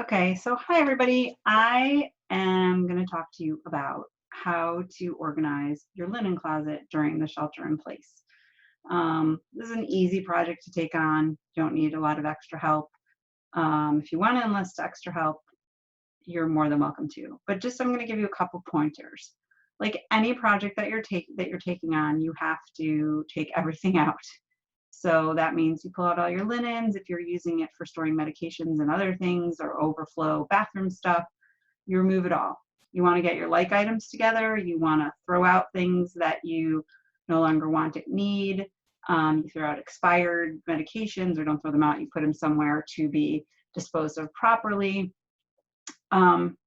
Okay, so hi everybody. I am going to talk to you about how to organize your linen closet during the shelter in place. This is an easy project to take on. You don't need a lot of extra help. If you want to enlist extra help, you're more than welcome to. But just I'm going to give you a couple pointers. Like any project that you're taking on, you have to take everything out. So that means you pull out all your linens if you're using it for storing medications and other things or overflow bathroom stuff, you remove it all. You want to get your like items together. You want to throw out things that you no longer want to need. You throw out expired medications or don't throw them out. You put them somewhere to be disposed of properly, um,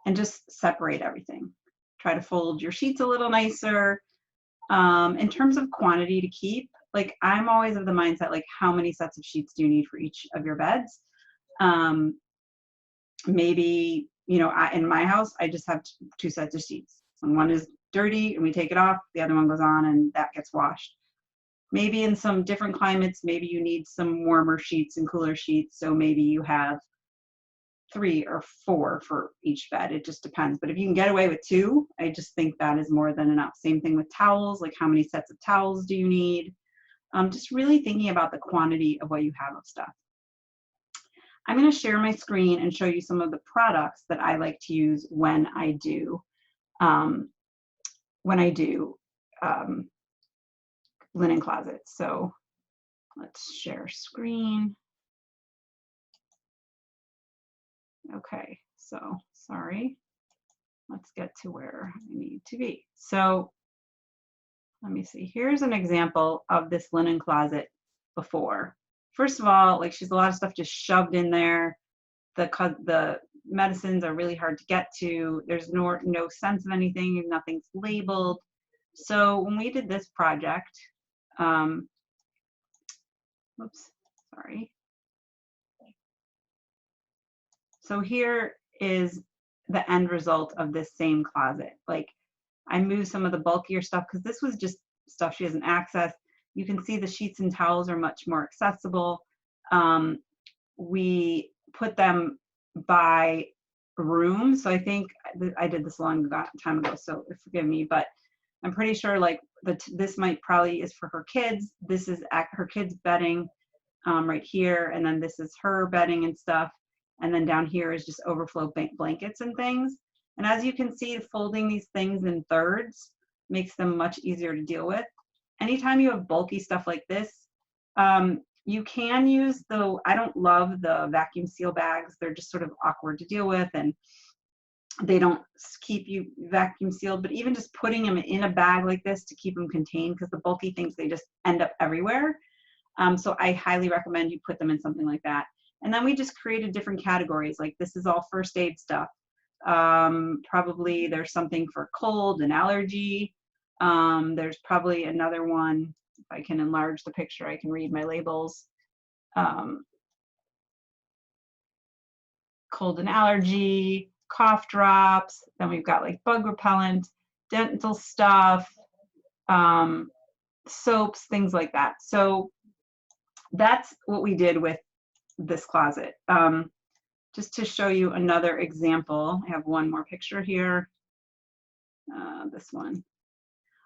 and just separate everything. Try to fold your sheets a little nicer. In terms of quantity to keep, like I'm always of the mindset, like how many sets of sheets do you need for each of your beds? Um, Maybe, in my house, I just have two sets of sheets. When one is dirty and we take it off, the other one goes on and that gets washed. Maybe in some different climates, maybe you need some warmer sheets and cooler sheets. So maybe you have three or four for each bed. It just depends. But if you can get away with two, I just think that is more than enough. Same thing with towels, like how many sets of towels do you need? Just really thinking about the quantity of what you have of stuff. I'm going to share my screen and show you some of the products that I like to use um, when I do um, linen closets. So let's share screen. Okay, so sorry. Let's get to where I need to be. So let me see. Here's an example of this linen closet before. First of all, like she's a lot of stuff just shoved in there. The medicines are really hard to get to. There's no sense of anything. Nothing's labeled. So when we did this project, oops, sorry. So here is the end result of this same closet. Like I moved some of the bulkier stuff because this was just stuff she doesn't access. You can see the sheets and towels are much more accessible. We put them by room. So I think I did this a long time ago, so forgive me, but I'm pretty sure like this might probably is for her kids. This is her kids' bedding right here, and then this is her bedding and stuff. And then down here is just overflow blankets and things. And as you can see, folding these things in thirds makes them much easier to deal with. Anytime you have bulky stuff like this, you can use I don't love the vacuum seal bags. They're just sort of awkward to deal with and they don't keep you vacuum sealed, but even just putting them in a bag like this to keep them contained, because the bulky things, they just end up everywhere. So I highly recommend you put them in something like that. And then we just created different categories. Like this is all first aid stuff. Probably there's something for cold and allergy. There's probably another one. If I can enlarge the picture, I can read my labels. Cold and allergy, cough drops. Then we've got like bug repellent, dental stuff, soaps, things like that. So that's what we did with this closet. Just to show you another example, I have one more picture here. This one.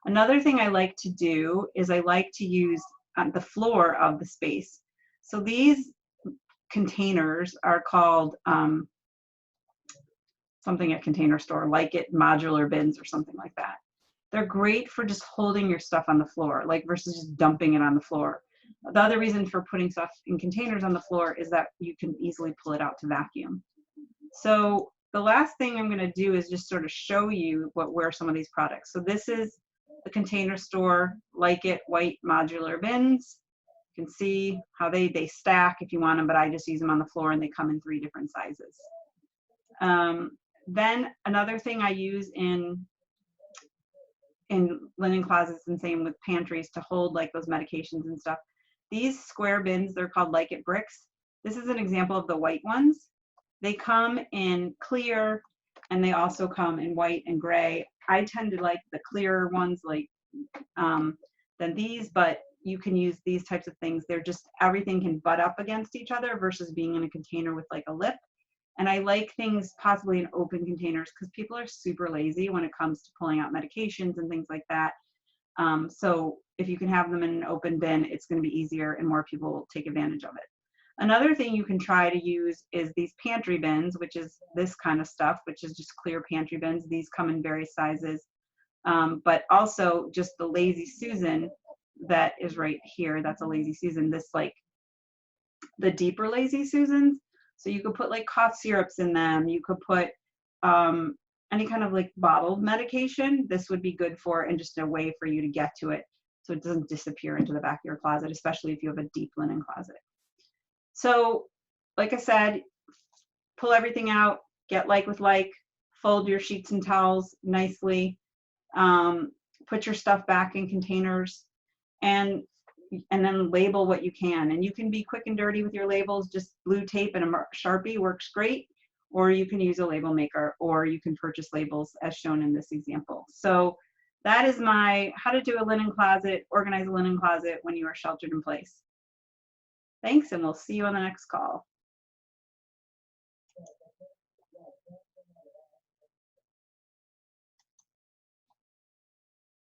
Another thing I like to do is I like to use the floor of the space. So these containers are called something at Container Store, like it modular bins or something like that. They're great for just holding your stuff on the floor, like versus just dumping it on the floor. The other reason for putting stuff in containers on the floor is that you can easily pull it out to vacuum. So the last thing I'm going to do is just sort of show you where some of these products. So this is the Container Store, like it white modular bins. You can see how they stack if you want them, but I just use them on the floor and they come in 3 different sizes. Then another thing I use in linen closets and same with pantries to hold like those medications and stuff. These square bins, they're called Like It bricks. This is an example of the white ones. They come in clear and they also come in white and gray. I tend to like the clearer ones like than these, but you can use these types of things. They're just, everything can butt up against each other versus being in a container with like a lip. And I like things possibly in open containers because people are super lazy when it comes to pulling out medications and things like that. So if you can have them in an open bin, it's going to be easier and more people will take advantage of it. Another thing you can try to use is these pantry bins, which is this kind of stuff, which is just clear pantry bins. These come in various sizes, but also just the Lazy Susan that is right here. That's a Lazy Susan. This like the deeper Lazy Susans. So you could put like cough syrups in them. You could put any kind of like bottled medication. This would be good for, and just a way for you to get to it so it doesn't disappear into the back of your closet, especially if you have a deep linen closet. So like I said, pull everything out, get like with like, fold your sheets and towels nicely, put your stuff back in containers, and then label what you can. And you can be quick and dirty with your labels. Just blue tape and a Sharpie works great, or you can use a label maker, or you can purchase labels as shown in this example. So that is my how to do a linen closet, organize a linen closet when you are sheltered in place. Thanks, and we'll see you on the next call.